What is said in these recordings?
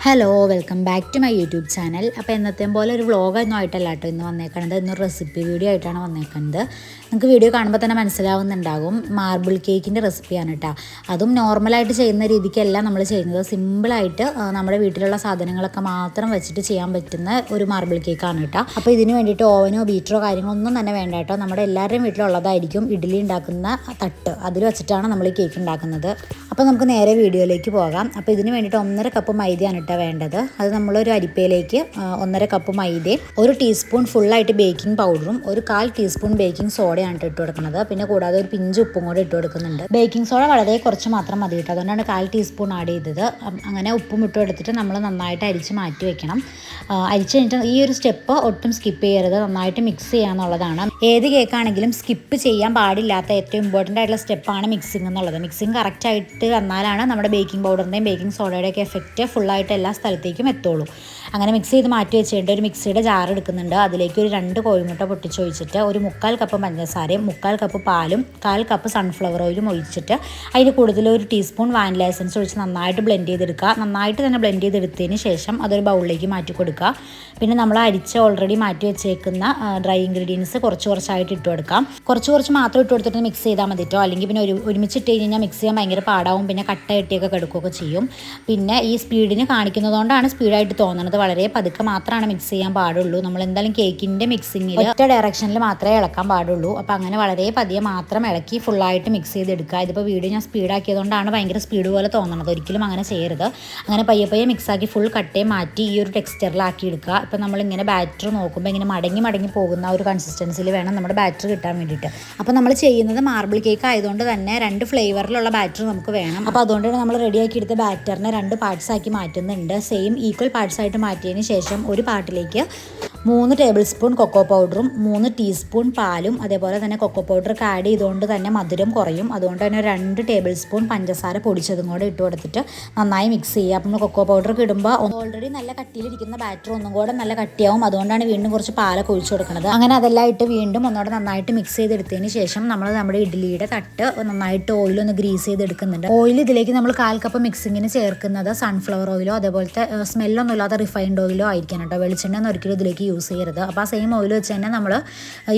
Hello welcome back to my YouTube channel. അപ്പോൾ എന്നത്തെയും പോലെ ഒരു വ്ളോഗൊന്നും ആയിട്ടല്ല കേട്ടോ ഇന്ന് വന്നേക്കണത്. ഇന്നൊരു റെസിപ്പി വീഡിയോ ആയിട്ടാണ് വന്നേക്കുന്നത്. നിങ്ങൾക്ക് വീഡിയോ കാണുമ്പോൾ തന്നെ മനസ്സിലാവുന്നുണ്ടാകും, മാർബിൾ കേക്കിൻ്റെ റെസിപ്പിയാണ് കേട്ടോ. അതും നോർമലായിട്ട് ചെയ്യുന്ന രീതിക്കല്ല നമ്മൾ ചെയ്യുന്നത്. സിമ്പിളായിട്ട് നമ്മുടെ വീട്ടിലുള്ള സാധനങ്ങളൊക്കെ മാത്രം വെച്ചിട്ട് ചെയ്യാൻ പറ്റുന്ന ഒരു മാർബിൾ കേക്കാണ് കേട്ടോ. അപ്പോൾ ഇതിന് വേണ്ടിയിട്ട് ഓവനോ ബീറ്ററോ കാര്യങ്ങളോ ഒന്നും തന്നെ വേണ്ട കേട്ടോ. നമ്മുടെ എല്ലാവരുടെയും വീട്ടിലുള്ളതായിരിക്കും ഇഡ്ഡലി ഉണ്ടാക്കുന്ന തട്ട്, അതിൽ വെച്ചിട്ടാണ് നമ്മൾ ഈ കേക്ക് ഉണ്ടാക്കുന്നത്. അപ്പോൾ നമുക്ക് നേരെ വീഡിയോയിലേക്ക് പോകാം. അപ്പോൾ ഇതിന് വേണ്ടിയിട്ട് 1.5 കപ്പ് മൈദയാണ് വേണ്ടത്. അത് നമ്മളൊരു അരിപ്പയിലേക്ക് 1.5 കപ്പ് മൈദയും 1 ടീസ്പൂൺ ഫുള്ളായിട്ട് ബേക്കിംഗ് പൗഡറും 1/4 ടീസ്പൂൺ ബേക്കിംഗ് സോഡയാണ് ഇട്ട് കൊടുക്കുന്നത്. പിന്നെ കൂടാതെ ഒരു പിഞ്ച് ഉപ്പും കൂടെ ഇട്ട് കൊടുക്കുന്നുണ്ട്. ബേക്കിംഗ് സോഡ വളരെ കുറച്ച് മാത്രം മതി കേട്ടോ, അതുകൊണ്ടാണ് 1/4 ടീസ്പൂൺ ആഡ് ചെയ്തത്. അങ്ങനെ ഉപ്പും ഇട്ട് എടുത്തിട്ട് നമ്മൾ നന്നായിട്ട് അരിച്ച് മാറ്റി വെക്കണം. അരിച്ച് കഴിഞ്ഞിട്ട് ഈ ഒരു സ്റ്റെപ്പ് ഒട്ടും സ്കിപ്പ് ചെയ്യരുത്, നന്നായിട്ട് മിക്സ് ചെയ്യാന്നുള്ളതാണ്. ഏത് കേക്കാണെങ്കിലും സ്കിപ്പ് ചെയ്യാൻ പാടില്ലാത്ത ഏറ്റവും ഇമ്പോർട്ടൻ്റ് ആയിട്ടുള്ള സ്റ്റെപ്പാണ് മിക്സിംഗ് എന്നുള്ളത്. മിക്സിംഗ് കറക്റ്റായിട്ട് വന്നാലാണ് നമ്മുടെ ബേക്കിംഗ് പൗഡറിൻ്റെയും ബേക്കിംഗ് സോഡയുടെയൊക്കെ എഫക്റ്റ് ഫുള്ളായിട്ട് എല്ലാ സ്ഥലത്തേക്കും എത്തുള്ളൂ. അങ്ങനെ മിക്സ് ചെയ്ത് മാറ്റി വെച്ചിട്ട് ഒരു മിക്സിയുടെ ജാർ എടുക്കുന്നുണ്ട്. അതിലേക്ക് ഒരു 2 കോഴിമുട്ട പൊട്ടിച്ചൊഴിച്ചിട്ട് ഒരു 3/4 കപ്പ് പഞ്ചസാരയും 3/4 കപ്പ് പാലും 1/4 കപ്പ് സൺഫ്ലവർ ഓയിലും ഒഴിച്ചിട്ട് അതിന് കൂടുതൽ ഒരു ടീസ്പൂൺ വാനില എസൻസ് ഒഴിച്ച് നന്നായിട്ട് ബ്ലെൻഡ് ചെയ്തെടുക്കുക. നന്നായിട്ട് തന്നെ ബ്ലെൻഡ് ചെയ്തെടുത്തതിന് ശേഷം അതൊരു ബൗളിലേക്ക് മാറ്റി കൊടുക്കുക. പിന്നെ നമ്മൾ ഓൾറെഡി മാറ്റി വെച്ചേക്കുന്ന ഡ്രൈ ഇൻഗ്രീഡിയൻസ് കുറച്ചായിട്ട് ഇട്ട് കൊടുക്കാം. കുറച്ച് മാത്രം ഇട്ട് കൊടുത്തിട്ട് മിക്സ് ചെയ്താൽ മതി കേട്ടോ. അല്ലെങ്കിൽ പിന്നെ ഒരുമിച്ചിട്ട് കഴിഞ്ഞാൽ മിക്സ് ചെയ്യാൻ ഭയങ്കര പാടാവും, പിന്നെ കട്ട കെട്ടിയൊക്കെ കിടക്കുകയൊക്കെ ചെയ്യും. പിന്നെ ഈ സ്പീഡിന് കാണിക്കുന്നതുകൊണ്ടാണ് സ്പീഡായിട്ട് തോന്നുന്നത്. വളരെ പതുക്കെ മാത്രമാണ് മിക്സ് ചെയ്യാൻ പാടുള്ളൂ. നമ്മൾ എന്തായാലും കേക്കിൻ്റെ മിക്സിങ്ങിൽ ഒറ്റ ഡയറക്ഷനിൽ മാത്രമേ ഇളക്കാൻ പാടുള്ളൂ. അപ്പോൾ അങ്ങനെ വളരെ പതിയെ മാത്രം ഇളക്കി ഫുള്ളായിട്ട് മിക്സ് ചെയ്തെടുക്കുക. ഇതിപ്പോൾ വീഡിയോ ഞാൻ സ്പീഡാക്കിയതുകൊണ്ടാണ് ഭയങ്കര സ്പീഡ് പോലെ തോന്നുന്നത്. ഒരിക്കലും അങ്ങനെ ചെയ്യരുത്. അങ്ങനെ പയ്യെ മിക്സാക്കി ഫുൾ കട്ടയെ മാറ്റി ഈ ഒരു ടെക്സ്ചറിലാക്കി എടുക്കുക. ഇപ്പോൾ നമ്മളിങ്ങനെ ബാറ്റർ നോക്കുമ്പോൾ ഇങ്ങനെ മടങ്ങി പോകുന്ന ഒരു കൺസിസ്റ്റൻസിയിൽ വേണം നമ്മുടെ ബാറ്റർ കിട്ടാൻ വേണ്ടിയിട്ട്. അപ്പോൾ നമ്മൾ ചെയ്യുന്നത് മാർബിൾ കേക്ക് ആയതുകൊണ്ട് തന്നെ 2 ഫ്ലേവറിലുള്ള ബാറ്റർ നമുക്ക് വേണം. അപ്പോൾ അതുകൊണ്ടാണ് നമ്മൾ റെഡിയാക്കി എടുത്ത ബാറ്ററിനെ 2 പാർട്സ് ആക്കി മാറ്റുന്നുണ്ട്. സെയിം ഈക്വൽ പാർട്സ് ആയിട്ട് മാറ്റിയതിന് ശേഷം ഒരു പാർട്ടിലേക്ക് 3 ടേബിൾ സ്പൂൺ കൊക്കോ പൗഡറും 3 ടീസ്പൂൺ പാലും അതേപോലെ തന്നെ കൊക്കോ പൗഡറൊക്കെ ആഡ് ചെയ്തുകൊണ്ട് തന്നെ മധുരം കുറയും. അതുകൊണ്ട് തന്നെ 2 ടേബിൾ സ്പൂൺ പഞ്ചസാര പൊടിച്ചതും കൂടെ ഇട്ട് കൊടുത്തിട്ട് നന്നായി മിക്സ് ചെയ്യുക. അപ്പം നമ്മൾ കൊക്കോ പൗഡറൊക്കെ ഇടുമ്പോൾ ഓൾറെഡി നല്ല കട്ടിയിലിരിക്കുന്ന ബാറ്റർ ഒന്നും കൂടെ നല്ല കട്ടിയാവും. അതുകൊണ്ടാണ് വീണ്ടും കുറച്ച് പാലൊക്കെ ഒഴിച്ചു കൊടുക്കുന്നത്. അങ്ങനെ അതെല്ലാം ഇട്ട് വീണ്ടും ഒന്നുകൂടെ നന്നായിട്ട് മിക്സ് ചെയ്തെടുത്തതിന് ശേഷം നമ്മൾ നമ്മുടെ ഇഡ്ഡലിയുടെ തട്ട് നന്നായിട്ട് ഓയിലൊന്ന് ഗ്രീസ് ചെയ്തെടുക്കുന്നുണ്ട്. ഓയിൽ ഇതിലേക്ക് നമ്മൾ 1/4 കപ്പ് മിക്സിങ്ങിന് ചേർക്കുന്നത് സൺഫ്ലവർ ഓയിലോ അതേപോലത്തെ സ്മെല്ലൊന്നും ഇല്ലാത്ത റിഫൈൻഡ് ഓയിലോ ആയിരിക്കണം കേട്ടോ. വെളിച്ചെണ്ണ ഒന്നും ഒരിക്കലും ഇതിലേക്ക് യൂസ് ചെയ്യരുത്. അപ്പോൾ ആ സെയിം ഓയിൽ വെച്ച് തന്നെ നമ്മൾ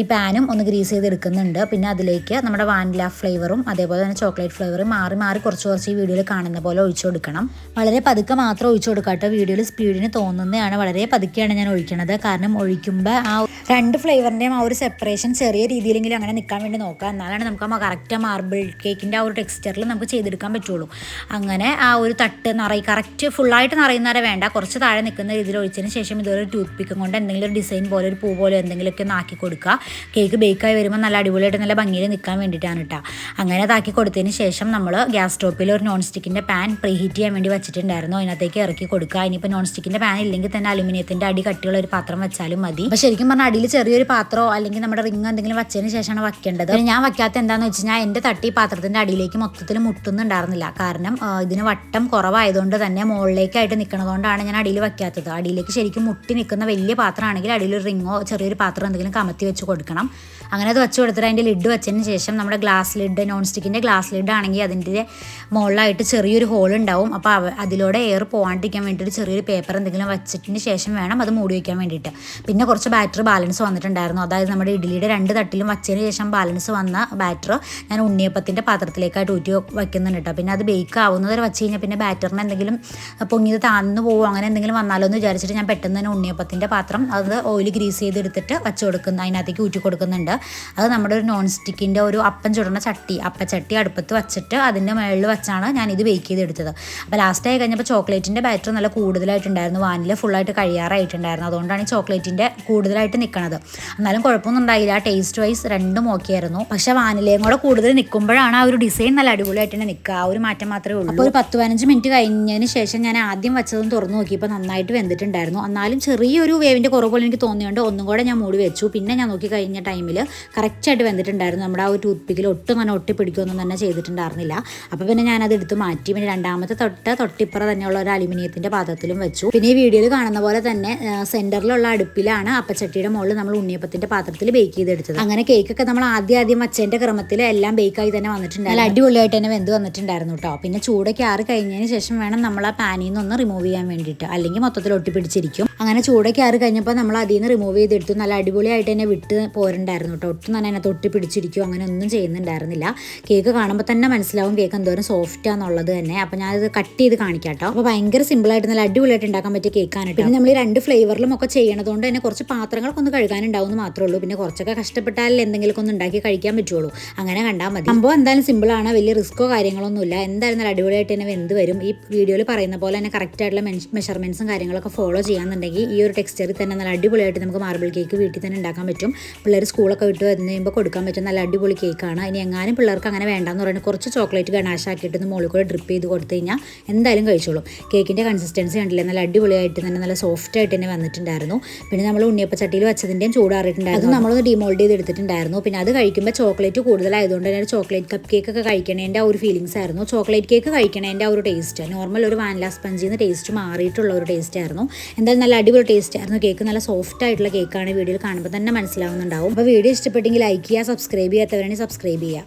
ഈ പാനും ഒന്ന് ഗ്രീസ് ചെയ്തെടുക്കുന്നുണ്ട്. പിന്നെ അതിലേക്ക് നമ്മുടെ വാനില ഫ്ലേവറും അതേപോലെ തന്നെ ചോക്ലേറ്റ് ഫ്ലേവറും മാറി കുറച്ച് ഈ വീഡിയോയിൽ കാണുന്ന പോലെ ഒഴിച്ചു കൊടുക്കണം. വളരെ പതുക്കെ മാത്രം ഒഴിച്ചു കൊടുക്കാം കേട്ടോ. വീഡിയോയിൽ സ്പീഡിന് തോന്നുന്നതാണ്, വളരെ പതുക്കെയാണ് ഞാൻ ഒഴിക്കണത്. കാരണം ഒഴിക്കുമ്പോൾ ആ 2 ഫ്ലേവറിൻ്റെയും ആ ഒരു സെപ്പറേഷൻ ചെറിയ രീതിയിലെങ്കിലും അങ്ങനെ നിൽക്കാൻ വേണ്ടി നോക്കുക. എന്നാലാണ് നമുക്ക് കറക്റ്റ് മാർബിൾ കേക്കിൻ്റെ ആ ഒരു ടെക്സ്ചറിൽ നമുക്ക് ചെയ്തെടുക്കാൻ പറ്റുള്ളൂ. അങ്ങനെ ആ ഒരു തട്ട് കറക്റ്റ് ഫുള്ളായിട്ട് നിറയുന്നവരെ വേണ്ട, കുറച്ച് താഴെ നിൽക്കുന്ന രീതിയിൽ ഒഴിച്ചതിന് ശേഷം ഇതൊരു ടൂത്ത് പിക്കും കൊണ്ട് എന്തെങ്കിലും ഒരു ഡിസൈൻ പോലെ ഒരു പൂ പോലെ എന്തെങ്കിലുമൊക്കെ ഒന്ന് ആക്കി കൊടുക്കുക. കേക്ക് ബേക്കായി വരുമ്പോൾ നല്ല അടിപൊളിയായിട്ട് നല്ല ഭംഗിയിൽ നിൽക്കാൻ വേണ്ടിയിട്ടാണ് കേട്ടോ. അങ്ങനെ അതാക്കി കൊടുത്തതിന് ശേഷം നമ്മൾ ഗ്യാസ് സ്റ്റോപ്പിൽ ഒരു നോൺ സ്റ്റിക്കിൻ്റെ പാൻ പ്രീഹീറ്റ് ചെയ്യാൻ വേണ്ടി വെച്ചിട്ടുണ്ടായിരുന്നു. അതിനകത്തേക്ക് ഇറക്കി കൊടുക്കുക. ഇനിയിപ്പോൾ നോൺ സ്റ്റിക്കിൻ്റെ പാൻ ഇല്ലെങ്കിൽ തന്നെ അലുമിനിയത്തിൻ്റെ അടി കട്ടിയുള്ള ഒരു പാത്രം വെച്ചാലും മതി. അപ്പോൾ ശരിക്കും പറഞ്ഞാൽ അടിയിൽ ചെറിയൊരു പാത്രമോ അല്ലെങ്കിൽ നമ്മുടെ റിങ് എന്തെങ്കിലും വെച്ചതിന് ശേഷമാണ് വെക്കേണ്ടത്. ഞാൻ വെക്കാത്ത എന്താണെന്ന് വെച്ച് കഴിഞ്ഞാൽ എൻ്റെ തട്ടി പാത്രത്തിൻ്റെ അടിയിലേക്ക് മൊത്തത്തിൽ മുട്ടുന്നുണ്ടായിരുന്നില്ല. കാരണം ഇതിന് വട്ടം കുറവായതുകൊണ്ട് തന്നെ മുകളിലേക്കായിട്ട് നിൽക്കുന്നതുകൊണ്ടാണ് ഞാൻ അടിയിൽ വെക്കാത്തത്. അടിയിലേക്ക് ശരിക്കും മുട്ടി നിൽക്കുന്ന വലിയ പാത്രമാണെങ്കിൽ അടിയിൽ ഒരു റിങ്ങോ ചെറിയൊരു പാത്രം എന്തെങ്കിലും കമത്തി വെച്ച് കൊടുക്കണം. അങ്ങനെ അത് വെച്ച് കൊടുത്തിട്ട് അതിൻ്റെ ലിഡ് വെച്ചതിന് ശേഷം നമ്മുടെ ഗ്ലാസ് ലിഡ്, നോൺ സ്റ്റിക്കിൻ്റെ ഗ്ലാസ് ലിഡ് ആണെങ്കിൽ അതിൻ്റെ മുകളിലായിട്ട് ചെറിയൊരു ഹോൾ ഉണ്ടാവും. അപ്പോൾ അതിലൂടെ എയർ പോകാണ്ടിരിക്കാൻ വേണ്ടിയിട്ട് ചെറിയൊരു പേപ്പർ എന്തെങ്കിലും വെച്ചിട്ടതിന് ശേഷം വേണം അത് മൂടി വയ്ക്കാൻ വേണ്ടിയിട്ട്. പിന്നെ കുറച്ച് ബാറ്റർ ബാലൻസ് വന്നിട്ടുണ്ടായിരുന്നു. അതായത് നമ്മുടെ ഇഡ്ഡലിയുടെ 2 തട്ടിലും വച്ചതിന് ശേഷം ബാലൻസ് വന്ന ബാറ്റർ ഞാൻ ഉണ്ണിയപ്പത്തിൻ്റെ പാത്രത്തിലേക്കായിട്ട് ഊറ്റി വയ്ക്കുന്നുണ്ട് കേട്ടോ. പിന്നെ അത് ബേക്ക് ആവുന്നവരെ വെച്ച് കഴിഞ്ഞാൽ പിന്നെ ബാറ്ററിന് എന്തെങ്കിലും പൊങ്ങിയത് താഴ്ന്നു പോകും അങ്ങനെ എന്തെങ്കിലും വന്നാലോ എന്ന് വിചാരിച്ചിട്ട് ഞാൻ പെട്ടെന്ന് തന്നെ ഉണ്ണിയപ്പത്തിൻ്റെ പാത്രം അത് ഓയിൽ ഗ്രീസ് ചെയ്തെടുത്തിട്ട് വെച്ച് കൊടുക്കുന്ന അതിനകത്തേക്ക് ഊറ്റി കൊടുക്കുന്നുണ്ട്. അത് നമ്മുടെ ഒരു നോൺ സ്റ്റിക്കിൻ്റെ ഒരു അപ്പം ചുടുന്ന അപ്പച്ചട്ടി അടുപ്പത്ത് വെച്ചിട്ട് അതിൻ്റെ മുകളിൽ വെച്ചാണ് ഞാൻ ഇത് ബേക്ക് ചെയ്തെടുത്തത്. അപ്പോൾ ലാസ്റ്റ് ആയി കഴിഞ്ഞപ്പോൾ ചോക്ലേറ്റിൻ്റെ ബാറ്റർ നല്ല കൂടുതലായിട്ടുണ്ടായിരുന്നു. വാനില ഫുള്ളായിട്ട് കഴിയാറായിട്ടുണ്ടായിരുന്നു. അതുകൊണ്ടാണ് ഈ ചോക്ലേറ്റിൻ്റെ കൂടുതലായിട്ട് നിൽക്കുന്നത്. എന്നാലും കുഴപ്പമൊന്നും ഉണ്ടായില്ല. ടേസ്റ്റ് വൈസ് 2ഉം ഓക്കെ ആയിരുന്നു. പക്ഷേ വാനിലയും കൂടെ കൂടുതൽ നിൽക്കുമ്പോഴാണ് ആ ഒരു ഡിസൈൻ നല്ല അടിപൊളിയായിട്ട് തന്നെ നിൽക്കുക. ആ ഒരു മാറ്റം മാത്രമേ ഉള്ളൂ. അപ്പോൾ ഒരു 10-15 മിനിറ്റ് കഴിഞ്ഞതിന് ശേഷം ഞാൻ ആദ്യം വെച്ചതും തുറന്നു നോക്കിയപ്പോൾ നന്നായിട്ട് വെന്തിട്ടുണ്ടായിരുന്നു. എന്നാലും ചെറിയൊരു വേവിൻ്റെ കുറവ് പോലെ എനിക്ക് തോന്നിയുകൊണ്ട് ഒന്നും കൂടെ ഞാൻ മൂടി വെച്ചു. പിന്നെ ഞാൻ നോക്കി കഴിഞ്ഞ ടൈമിൽ കറക്റ്റായിട്ട് വെന്തിട്ടുണ്ടായിരുന്നു. നമ്മുടെ ആ ഒരു ടൂത്ത് പിക്കിൽ ഒട്ടും അങ്ങനെ ഒട്ടി പിടിക്കുകയൊന്നും തന്നെ ചെയ്തിട്ടുണ്ടായിരുന്നില്ല. അപ്പോൾ പിന്നെ ഞാനത് എടുത്ത് മാറ്റി. പിന്നെ രണ്ടാമത്തെ തൊട്ടിപ്പുറം തന്നെയുള്ള ഒരു അലുമിനിയത്തിൻ്റെ പാത്രത്തിലും വെച്ചു. പിന്നെ ഈ വീഡിയോയിൽ കാണുന്ന പോലെ തന്നെ സെൻറ്ററിലുള്ള അടുപ്പിലാണ് അപ്പച്ചട്ടിയുടെ മുകളിൽ നമ്മൾ ഉണ്ണിയപ്പത്തിൻ്റെ പാത്രത്തിൽ ബേക്ക് ചെയ്തെടുത്തത്. അങ്ങനെ കേക്കൊക്കെ നമ്മൾ ആദ്യം വച്ചതിൻ്റെ ക്രമത്തിൽ എല്ലാം ബേക്കായി തന്നെ വന്നിട്ടുണ്ടായിരുന്നു. നല്ല അടിപൊളിയായിട്ട് തന്നെ വെന്ത് വന്നിട്ടുണ്ടായിരുന്നു കേട്ടോ. പിന്നെ ചൂടൊക്കെ ആറി കഴിഞ്ഞതിന് ശേഷം വേണം നമ്മൾ ആ പാനിൽ നിന്നൊന്ന് റിമൂവ് ചെയ്യാൻ വേണ്ടിയിട്ട്, അല്ലെങ്കിൽ മൊത്തത്തിൽ ഒട്ടിപ്പിടിച്ചിരിക്കും. അങ്ങനെ ചൂടൊക്കെ ആറി കഴിഞ്ഞപ്പോൾ നമ്മൾ അതിൽ നിന്ന് റിമൂവ് ചെയ്തെടുത്തു. നല്ല അടിപൊളിയായിട്ട് തന്നെ വിട്ട് പോരുണ്ടായിരുന്നു കേട്ടോ. ഒട്ടും തന്നെ അതിനകത്ത് ഒട്ടിപ്പിടിച്ചിരിക്കും അങ്ങനെ ഒന്നും ചെയ്യുന്നുണ്ടായിരുന്നില്ല. കേക്ക് കാണുമ്പോൾ തന്നെ മനസ്സിലാവും കേക്ക് എന്തോരം സോഫ്റ്റാന്നുള്ളത് തന്നെ. അപ്പോൾ ഞാനത് കട്ട് ചെയ്ത് കാണിക്കാം കേട്ടോ. അപ്പോൾ ഭയങ്കര സിമ്പിളായിട്ട് നല്ല അടിപൊളിയായിട്ട് ഉണ്ടാക്കാൻ പറ്റിയ കേക്കാണ് കേട്ടോ. പിന്നെ നമ്മൾ ഈ 2 ഫ്ലേവറിലും ഒക്കെ ചെയ്യണതുകൊണ്ട് തന്നെ കുറച്ച് പാത്രങ്ങളൊക്കെ ഒന്ന് കഴുകാനുണ്ടാവുമെന്ന് മാത്രമേ ഉള്ളൂ. പിന്നെ കുറച്ചൊക്കെ കഷ്ടപ്പെട്ടാൽ എന്തെങ്കിലുമൊക്കെ ഒന്ന് ഉണ്ടാക്കി കഴിക്കാൻ പറ്റുള്ളൂ. അങ്ങനെ കണ്ടാൽ മതി. സംഭവം എന്തായാലും സിമ്പിളാണ്, വലിയ റിസ്ക്കോ കാര്യങ്ങളൊന്നുമില്ല. എന്തായാലും നല്ല അടിപൊളിയായിട്ട് തന്നെ വെന്ത് വരും. ഈ വീഡിയോയിൽ പറയുന്ന പോലെ തന്നെ കറക്റ്റ് ആയിട്ടുള്ള മെഷർമെൻറ്റ്സും കാര്യങ്ങളൊക്കെ ഫോളോ ചെയ്യാന്നുണ്ടെങ്കിൽ ഈ ഒരു ടെക്സ്ചറിൽ തന്നെ നല്ല അടിപൊളിയായിട്ട് നമുക്ക് മാർബിൾ കേക്ക് വീട്ടിൽ തന്നെ ഉണ്ടാക്കാൻ പറ്റും. പിള്ളേർ സ്കൂളൊക്കെ വിട്ട് വന്നു കഴിയുമ്പോൾ കൊടുക്കാൻ പറ്റും നല്ല അടിപൊളി കേക്കാണ്. ഇനി എങ്ങാനും പിള്ളേർക്ക് അങ്ങനെ വേണ്ടാന്ന് പറയുന്നത് കുറച്ച് ചോക്ലേറ്റ് ഗണാശാക്കിയിട്ട് മുകളിൽ കൂടെ ഡ്രിപ്പ് ചെയ്ത് കൊടുത്തു കഴിഞ്ഞാൽ എന്തായാലും കഴിച്ചോളും. കേക്കിൻ്റെ കൺസിസ്റ്റൻസി കണ്ടില്ലേ, നല്ല അടിപൊളിയായിട്ട് തന്നെ നല്ല സോഫ്റ്റ് ആയിട്ട് തന്നെ വന്നിട്ടുണ്ടായിരുന്നു. പിന്നെ നമ്മൾ ഉണ്ണിയപ്പച്ചട്ടിയിൽ വെച്ചതിൻ്റെയും ചൂടാറിയിട്ടുണ്ടായിരുന്നു. നമ്മളൊന്ന് ഡിമോൾഡ് ചെയ്ത് എടുത്തിട്ടുണ്ടായിരുന്നു. പിന്നെ അത് കഴിക്കുമ്പോൾ ചോക്ലേറ്റ് കൂടുതലായതുകൊണ്ട് തന്നെ ചോക്ലേറ്റ് കപ്പ് കേക്ക് ഒക്കെ കഴിക്കണേൻ്റെ ആ ഒരു ഫീലിങ്സ് ആയിരുന്നു. ചോക്ലേറ്റ് കേക്ക് കഴിക്കണേൻ്റെ ആ ഒരു ടേസ്റ്റ് നോർമൽ ഒരു വാനില സ്പഞ്ചിൽ നിന്ന് ടേസ്റ്റ് മാറിയിട്ടുള്ള ഒരു ടേസ്റ്റ് ആയിരുന്നു. എന്തായാലും നല്ല അടിപൊളി ടേസ്റ്റ് ആയിരുന്നു. കേക്ക് നല്ല സോഫ്റ്റ് ആയിട്ടുള്ള കേക്കാണ്. വീഡിയോയിൽ കാണുമ്പോൾ തന്നെ മനസ്സിലാവുന്നുണ്ടാവും. അപ്പോൾ വീഡിയോ ഇഷ്ടപ്പെട്ടെങ്കിൽ ലൈക്ക് ചെയ്യുക, സബ്സ്ക്രൈബ് ചെയ്യാത്തവരാണെങ്കിൽ സബ്സ്ക്രൈബ് ചെയ്യുക.